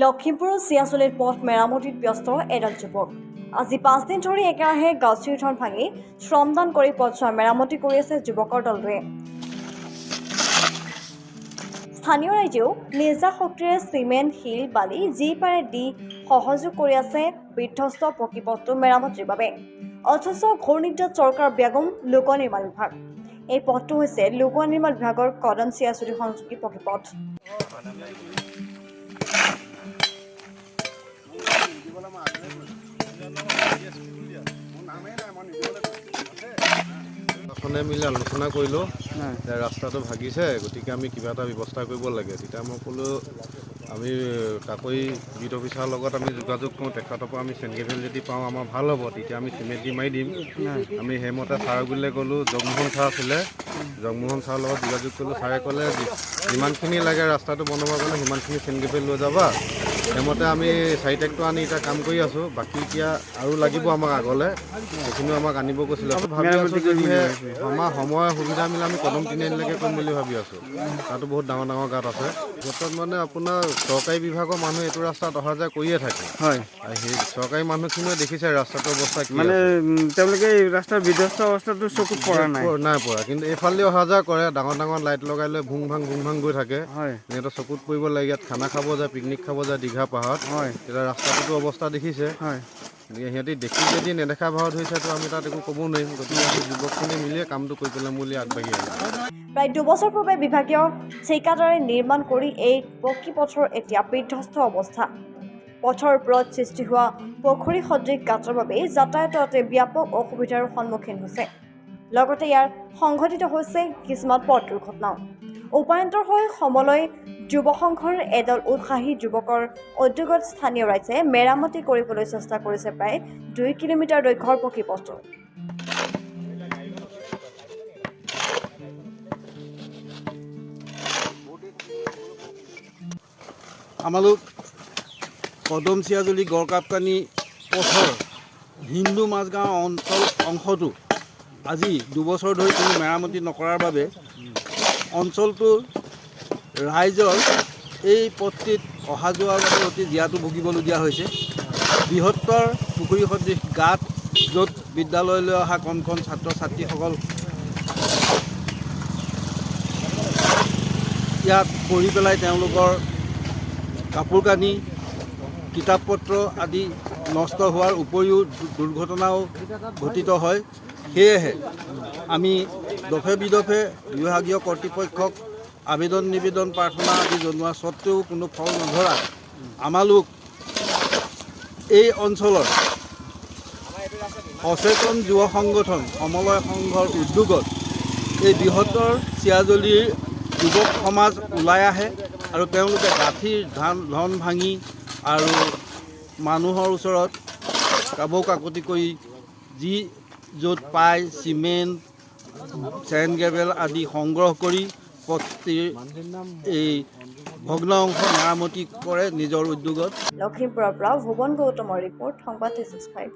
লখিমপুৰৰ চিয়াচলীৰ পথ মেৰামতিত ব্যস্ত এডাল যুৱক। আজি 5 দিন ধৰি একেৰাহে গাছচিৰথন ভাঙি শ্ৰমদান কৰি পথছোৱা মেৰামতি কৰি আছে যুৱকৰ দলটোৱে। স্থানীয় ৰাইজেও নিজা শক্তিৰে চিমেণ্ট, শিল, বালি যি পাৰে দি সহযোগ কৰি আছে বিধ্বস্ত পকী পথটো মেৰামতিৰ বাবে। অথচ ঘূৰ্ণিদ্ৰাত চৰকাৰ বেগম লোক নিৰ্মাণ বিভাগ। এই পথটো হৈছে লোক নিৰ্মাণ বিভাগৰ কদম চিয়াচলী সংযোগী পকী পথ। মিলি আলোচনা কৰিলোঁ যে ৰাস্তাটো ভাগিছে, গতিকে আমি কিবা এটা ব্যৱস্থা কৰিব লাগে। তেতিয়া মই ক'লোঁ আমি কাকৈ বিট অফিচাৰৰ লগত আমি যোগাযোগ কৰোঁ, তেখেতৰ পৰা আমি চেণ্ডগ্ৰেভেল যদি পাওঁ আমাৰ ভাল হ'ব, তেতিয়া আমি চিমেণ্ট দি মাৰি দিম। আমি সেইমতে ছাৰ বুলিলে গ'লোঁ, জগমোহন ছাৰ আছিলে, জগমোহন ছাৰৰ লগত যোগাযোগ কৰিলোঁ। ছাৰে ক'লে যিমানখিনি লাগে ৰাস্তাটো বনাবৰ কাৰণে সিমানখিনি চেণ্ডগ্ৰেভেল লৈ যাবা। সেইমতে আমি 4 ট্ৰেক্টৰ আনি এতিয়া কাম কৰি আছোঁ। বাকী এতিয়া আৰু লাগিব আমাক আগলৈ, সেইখিনিও আমাক আনিব কৈছিলে। ভাবি আছোঁ যদিহে আমাৰ সময় সুবিধা মিলে আমি কদম তিনিআলিলৈকে কৰিম বুলি ভাবি আছোঁ। তাতো বহুত ডাঙৰ ডাঙৰ গাঁত আছে। য'ত মানে আপোনাৰ চৰকাৰী বিভাগৰ মানুহ এইটো ৰাস্তাত অহা যোৱা কৰিয়ে থাকে। হয়, সেই চৰকাৰী মানুহখিনিও দেখিছে ৰাস্তাটোৰ অৱস্থা কি মানে তেওঁলোকে এই ৰাস্তাৰ বিধ্বস্ত অৱস্থাটো চকুত পৰা নাই পৰা, কিন্তু এইফালে অহা যোৱা কৰে, ডাঙৰ ডাঙৰ লাইট লগাই লৈ ভুং ভাং গৈ থাকে। সিহঁতৰ চকুত পৰিব লাগে। ইয়াত খানা খাব যায়, পিকনিক খাব যায় দীঘা পাহাৰত। তেতিয়া ৰাস্তাটোতো অৱস্থা দেখিছে। সিহঁতি দেখি যদি নেদেখা ভাও ধৰিছেতো আমি তাত একো ক'ব নোৱাৰিম। গতিকে আমি যুৱকখিনি মিলিয়ে কামটো কৰি পেলাম বুলি আগবাঢ়ি আহিম। প্ৰায় 2 বছৰ পূৰ্বে বিভাগীয় ঠিকাদাৰে নিৰ্মাণ কৰি এই পকী পথৰ এতিয়া বিধ্বস্ত অৱস্থা। পথৰ ওপৰত সৃষ্টি হোৱা পুখুৰী সদৃশ গাঁতৰ বাবে যাতায়াততে ব্যাপক অসুবিধাৰ সন্মুখীন হৈছে। লগতে ইয়াৰ সংঘটিত হৈছে কিছুমান পথ দুৰ্ঘটনাও। উপায়ন্তৰ হৈ সমলয় যুৱ সংঘৰ এদল উৎসাহী যুৱকৰ উদ্যোগত স্থানীয় ৰাইজে মেৰামতি কৰিবলৈ চেষ্টা কৰিছে প্ৰায় 2 কিলোমিটাৰ দৈৰ্ঘ্যৰ পকী পথটো। আমালোক কদম চিয়াজুলি গড়কাপ্তানি পথৰ হিন্দু মাজগাঁও অংশটো আজি 2 বছৰ ধৰি কোনো মেৰামতি নকৰাৰ বাবে অঞ্চলটোৰ ৰাইজৰ এই পথটিত অহা যোৱাৰ বাবে অতি জীয়াতু ভুগিবলগীয়া হৈছে। বৃহত্তৰ পুখুৰী সদৃশ গাঁত, য'ত বিদ্যালয়লৈ অহা কণ কণ ছাত্ৰ ছাত্ৰীসকল ইয়াত পঢ়ি পেলাই তেওঁলোকৰ কাপোৰ কানি, কিতাপ পত্ৰ আদি নষ্ট হোৱাৰ উপৰিও দুৰ্ঘটনাও ঘটিত হয়। সেয়েহে আমি দফে বিদফে বিভাগীয় কৰ্তৃপক্ষক আবেদন নিবেদন প্ৰাৰ্থনা আদি জনোৱা স্বত্তেও কোনো ফল নধৰাত আমালোক এই অঞ্চলৰ সচেতন যুৱ সংগঠন সমলয় সংঘৰ উদ্যোগত এই বৃহত্তৰ চিয়াজুলিৰ যুৱক সমাজ ওলাই আহে আৰু তেওঁলোকে গাঁঠিৰ ধন ভাঙি আৰু মানুহৰ ওচৰত কাবৌ কাকতি কৰি যি য'ত পায় চিমেণ্ট, চেণ্ড গ্ৰেভেল আদি সংগ্ৰহ কৰি পথটিৰ এই ভগ্ন অংশ মেৰামতি কৰে নিজৰ উদ্যোগত। লখিমপুৰৰ পৰা ভুৱন গৌতমৰ ৰিপৰ্ট, সংবাদ 365।